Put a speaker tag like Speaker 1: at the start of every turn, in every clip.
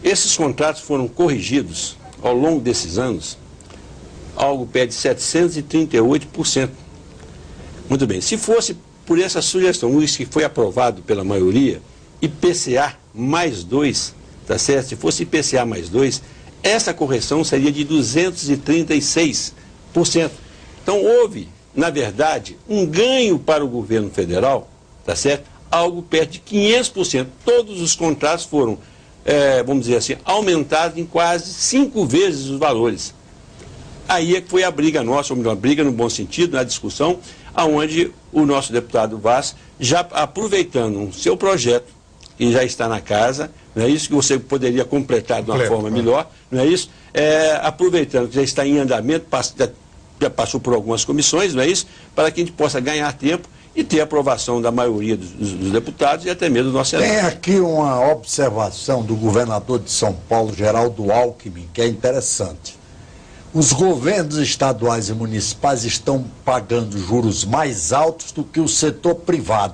Speaker 1: Esses contratos foram corrigidos ao longo desses anos, algo perto de 738%. Muito bem, se fosse por essa sugestão, isso que foi aprovado pela maioria, IPCA mais 2, tá certo? Se fosse IPCA mais 2, essa correção seria de 236%. Então houve, na verdade, um ganho para o governo federal, tá certo? Algo perto de 500%. Todos os contratos foram, vamos dizer assim, aumentados em quase 5 vezes os valores. Aí é que foi a briga nossa, ou melhor, a briga no bom sentido, na discussão, aonde o nosso deputado Vaz, já aproveitando o seu projeto, que já está na casa, não é isso, que você poderia completar de uma forma melhor, não é isso? Aproveitando que já está em andamento, já passou por algumas comissões, não é isso? Para que a gente possa ganhar tempo e ter a aprovação da maioria dos deputados e até mesmo do nosso Senado.
Speaker 2: Tem aqui uma observação do governador de São Paulo, Geraldo Alckmin, que é interessante. Os governos estaduais e municipais estão pagando juros mais altos do que o setor privado.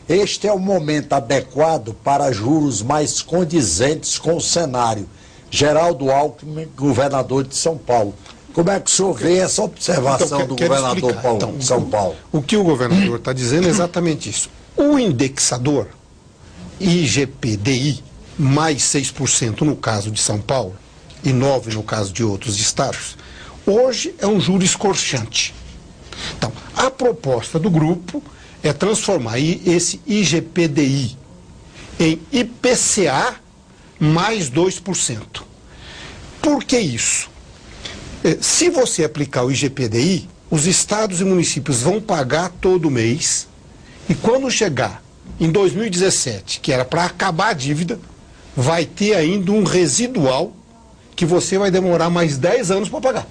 Speaker 2: Este é o momento adequado para juros mais condizentes com o cenário. Geraldo Alckmin, governador de São Paulo. Como é que o senhor vê essa observação do governador de São Paulo?
Speaker 3: O que o governador está dizendo é exatamente isso. O indexador IGPDI mais 6% no caso de São Paulo e 9% no caso de outros estados, hoje é um juro escorchante. Então, a proposta do grupo é transformar esse IGPDI em IPCA mais 2%. Por que isso? Se você aplicar o IGPDI, os estados e municípios vão pagar todo mês, e quando chegar em 2017, que era para acabar a dívida, vai ter ainda um residual que você vai demorar mais 10 anos para pagar,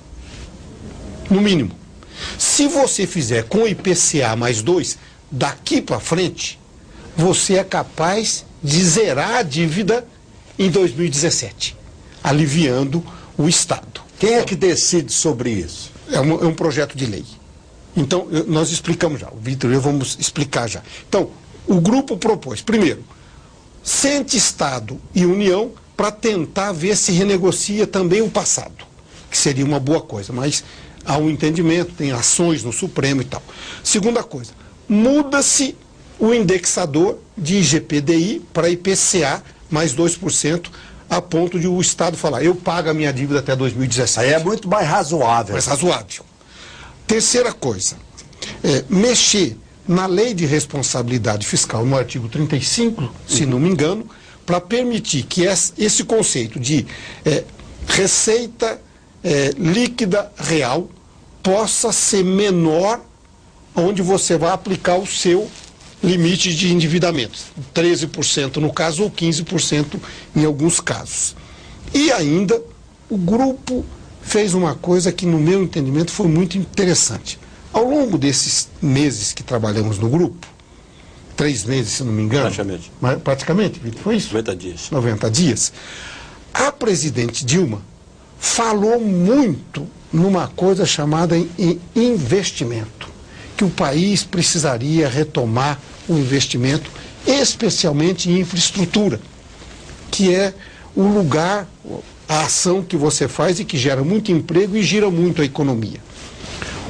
Speaker 3: no mínimo. Se você fizer com IPCA mais 2, daqui para frente, você é capaz de zerar a dívida em 2017, aliviando o Estado.
Speaker 2: Quem é que decide sobre isso?
Speaker 3: É um projeto de lei. Então, nós explicamos já, o Vitor e eu vamos explicar já. Então, o grupo propôs, primeiro, sente Estado e União para tentar ver se renegocia também o passado, que seria uma boa coisa, mas há um entendimento, tem ações no Supremo e tal. Segunda coisa, muda-se o indexador de IGPDI para IPCA mais 2%, a ponto de o Estado falar, eu pago a minha dívida até 2017.
Speaker 2: Aí é muito mais razoável.
Speaker 3: Mais razoável. Terceira coisa, mexer na lei de responsabilidade fiscal, no artigo 35, se não me engano, para permitir que esse conceito de receita líquida real possa ser menor, onde você vai aplicar o seu limite de endividamento, 13% no caso ou 15% em alguns casos. E ainda o grupo fez uma coisa que no meu entendimento foi muito interessante. Ao longo desses meses que trabalhamos no grupo, 3 meses se não me engano, praticamente, foi isso?
Speaker 1: 90 dias.
Speaker 3: 90 dias. A presidente Dilma falou muito numa coisa chamada investimento, que o país precisaria retomar o investimento, especialmente em infraestrutura, que é o lugar, a ação que você faz e que gera muito emprego e gira muito a economia.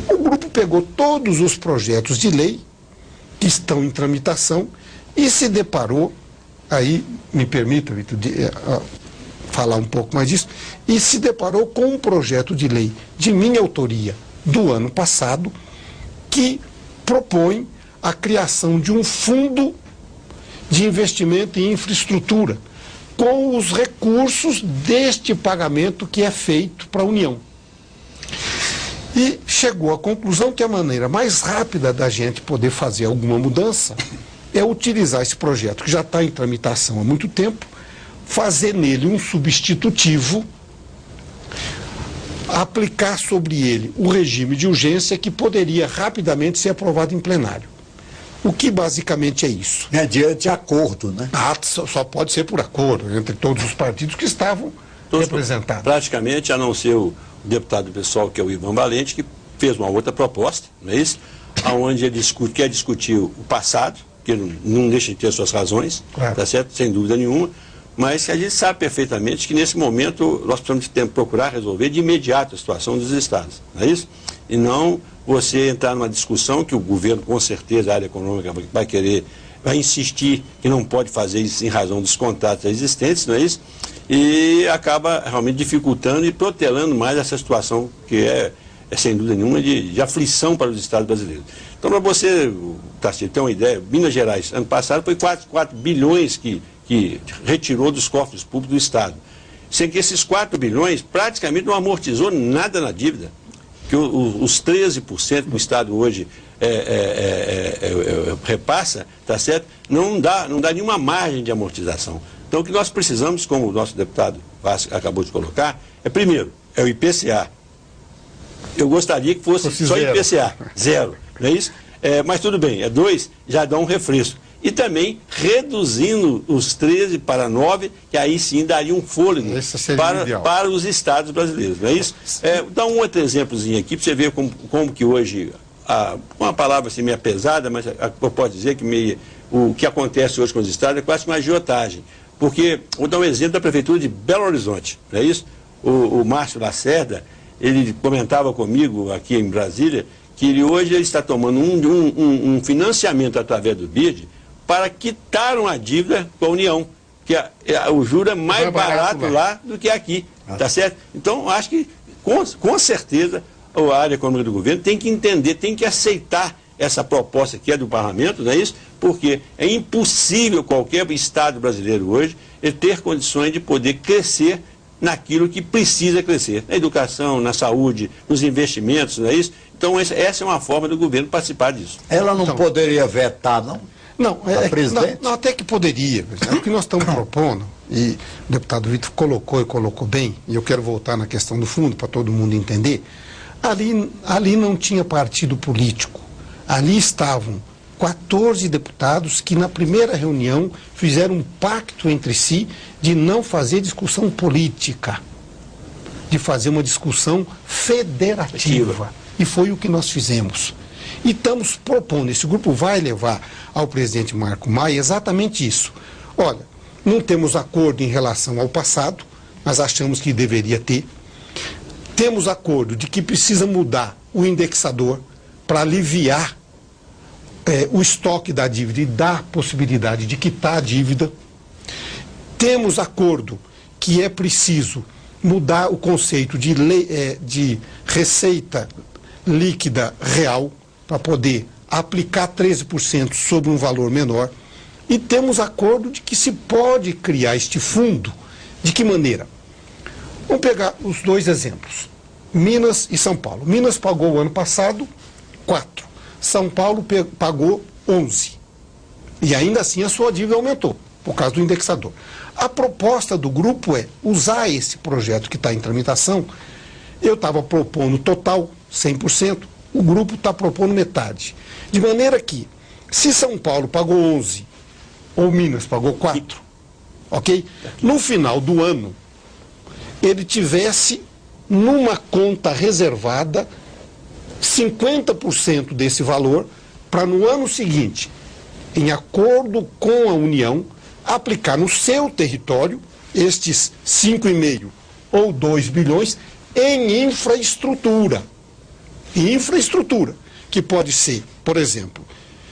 Speaker 3: O grupo pegou todos os projetos de lei que estão em tramitação e se deparou, aí me permita, Vitor, falar um pouco mais disso, e se deparou com um projeto de lei de minha autoria do ano passado, que propõe a criação de um fundo de investimento em infraestrutura, com os recursos deste pagamento que é feito para a União. E chegou à conclusão que a maneira mais rápida da gente poder fazer alguma mudança é utilizar esse projeto, que já está em tramitação há muito tempo, fazer nele um substitutivo, aplicar sobre ele o regime de urgência que poderia rapidamente ser aprovado em plenário. O que basicamente é isso?
Speaker 2: É de acordo, né?
Speaker 3: Só pode ser por acordo entre todos os partidos que estavam representados.
Speaker 1: Praticamente, a não ser o deputado pessoal, que é o Ivan Valente, que fez uma outra proposta, não é isso? Onde ele quer discutir o passado, que não deixa de ter suas razões, claro, tá certo? Sem dúvida nenhuma, mas a gente sabe perfeitamente que nesse momento nós precisamos procurar resolver de imediato a situação dos estados, não é isso? E não você entrar numa discussão que o governo, com certeza, a área econômica vai insistir que não pode fazer isso em razão dos contratos existentes, não é isso? E acaba realmente dificultando e protelando mais essa situação que é sem dúvida nenhuma, de aflição para os estados brasileiros. Então, para você, Tarcísio, ter uma ideia, Minas Gerais, ano passado, foi 4 bilhões que retirou dos cofres públicos do Estado. Sem que esses 4 bilhões praticamente não amortizou nada na dívida. Que os 13% que o Estado hoje repassa, tá certo? Não dá nenhuma margem de amortização. Então, o que nós precisamos, como o nosso deputado Vasco acabou de colocar, primeiro, é o IPCA. Eu gostaria que fosse só IPCA, zero, não é isso? Mas tudo bem, 2, já dá um refresco. E também reduzindo os 13 para 9, que aí sim daria um fôlego para os estados brasileiros, não é isso? Dá um outro exemplozinho aqui, para você ver como que hoje, uma palavra assim meio pesada, mas eu posso dizer que o que acontece hoje com os estados é quase uma agiotagem. Porque, vou dar um exemplo da Prefeitura de Belo Horizonte, não é isso? O Márcio Lacerda, ele comentava comigo aqui em Brasília que hoje ele está tomando um financiamento através do BID para quitar uma dívida com a União, que o juro é mais barato lá do que aqui, tá certo? Então, acho que, com certeza, a área econômica do governo tem que entender, tem que aceitar essa proposta que é do parlamento, não é isso? Porque é impossível qualquer estado brasileiro hoje ter condições de poder crescer naquilo que precisa crescer, na educação, na saúde, nos investimentos, não é isso? Então, essa é uma forma do governo participar disso.
Speaker 2: Ela não poderia vetar, não?
Speaker 3: Não, não, até que poderia. O que nós estamos propondo, e o deputado Vitor colocou bem, e eu quero voltar na questão do fundo, para todo mundo entender, ali não tinha partido político. Ali estavam 14 deputados que, na primeira reunião, fizeram um pacto entre si de não fazer discussão política, de fazer uma discussão federativa. E foi o que nós fizemos. E estamos propondo, esse grupo vai levar ao presidente Marco Maia exatamente isso. Olha, não temos acordo em relação ao passado, mas achamos que deveria ter. Temos acordo de que precisa mudar o indexador para aliviar o estoque da dívida e dar possibilidade de quitar a dívida. Temos acordo que é preciso mudar o conceito de receita líquida real para poder aplicar 13% sobre um valor menor. E temos acordo de que se pode criar este fundo. De que maneira? Vamos pegar os 2 exemplos. Minas e São Paulo. Minas pagou o ano passado 4. São Paulo pagou 11. E ainda assim a sua dívida aumentou, por causa do indexador. A proposta do grupo é usar esse projeto que está em tramitação. Eu estava propondo total, 100%, o grupo está propondo metade. De maneira que, se São Paulo pagou 11, ou Minas pagou 4, ok? No final do ano, ele tivesse numa conta reservada 50% desse valor para no ano seguinte, em acordo com a União, aplicar no seu território estes 5,5 ou 2 bilhões em infraestrutura. Em infraestrutura, que pode ser, por exemplo,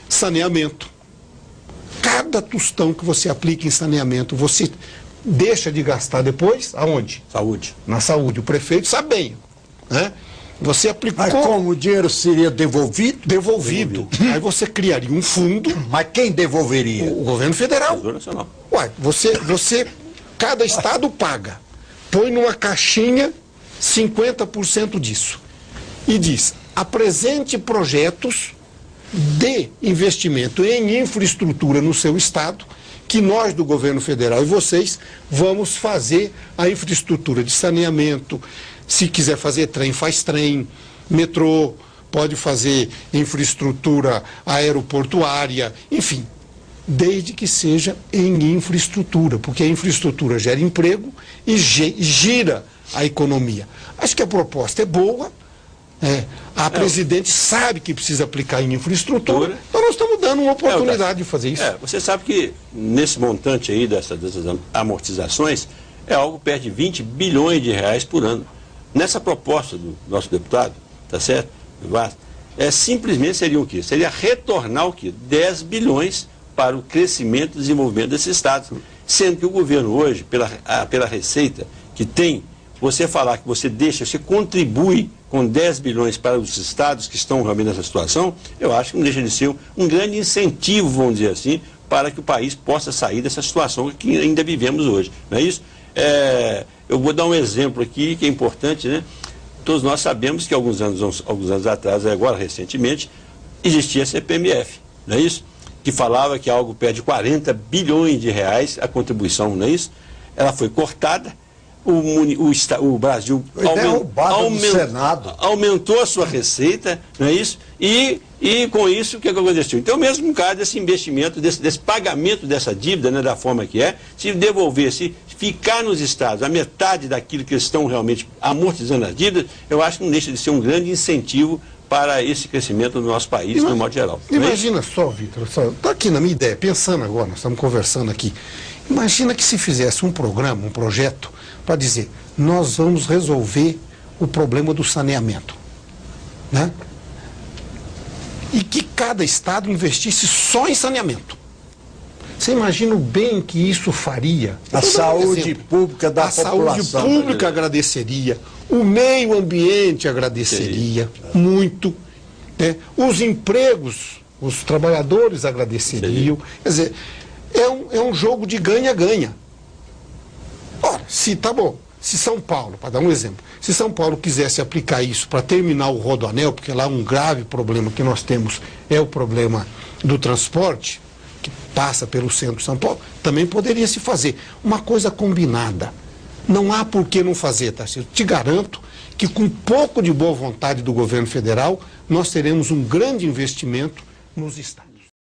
Speaker 3: saneamento. Cada tostão que você aplica em saneamento, você deixa de gastar depois, aonde?
Speaker 1: Saúde.
Speaker 3: Na saúde. O prefeito sabe bem, né? Você aplicou...
Speaker 2: Mas como o dinheiro seria devolvido?
Speaker 3: Devolvido. Aí você criaria um fundo...
Speaker 2: Mas quem devolveria?
Speaker 3: O governo federal.
Speaker 1: O governo nacional.
Speaker 3: Ué, cada estado paga. Põe numa caixinha 50% disso. E diz, apresente projetos de investimento em infraestrutura no seu estado, que nós do governo federal e vocês vamos fazer a infraestrutura de saneamento. Se quiser fazer trem, faz trem, metrô, pode fazer infraestrutura aeroportuária, enfim, desde que seja em infraestrutura, porque a infraestrutura gera emprego e gira a economia. Acho que a proposta é boa, A presidente sabe que precisa aplicar em infraestrutura, então nós estamos dando uma oportunidade de fazer isso.
Speaker 1: Você sabe que nesse montante aí dessas amortizações é algo perto de 20 bilhões de reais por ano. Nessa proposta do nosso deputado, tá certo? Simplesmente seria o quê? Seria retornar o quê? 10 bilhões para o crescimento e desenvolvimento desses estados. Sendo que o governo hoje, pela receita que tem, você falar que você contribui com 10 bilhões para os estados que estão realmente nessa situação, eu acho que não deixa de ser um grande incentivo, vamos dizer assim, para que o país possa sair dessa situação que ainda vivemos hoje. Não é isso? Eu vou dar um exemplo aqui que é importante, né? Todos nós sabemos que alguns anos atrás, agora recentemente, existia a CPMF, não é isso? Que falava que algo perto de 40 bilhões de reais a contribuição, não é isso? Ela foi cortada. O Brasil aumentou a sua receita, não é isso? E com isso, o que aconteceu? Então, mesmo no caso desse investimento, desse pagamento dessa dívida, né, da forma que se devolver, se ficar nos estados a metade daquilo que eles estão realmente amortizando as dívidas, eu acho que não deixa de ser um grande incentivo para esse crescimento do nosso país, no modo geral.
Speaker 3: Imagina só, Vitor, está aqui na minha ideia, pensando agora, nós estamos conversando aqui. Imagina que se fizesse um programa, um projeto, para dizer, nós vamos resolver o problema do saneamento, né? E que cada estado investisse só em saneamento. Você imagina o bem que isso faria?
Speaker 2: A saúde pública da população.
Speaker 3: A saúde pública agradeceria, o meio ambiente agradeceria muito, né? Os empregos, os trabalhadores agradeceriam. Quer dizer, é um jogo de ganha-ganha. Ora, se São Paulo, para dar um exemplo, se São Paulo quisesse aplicar isso para terminar o Rodoanel, porque lá um grave problema que nós temos é o problema do transporte, que passa pelo centro de São Paulo, também poderia se fazer. Uma coisa combinada. Não há por que não fazer, Tarcísio. Te garanto que com um pouco de boa vontade do governo federal, nós teremos um grande investimento nos estados.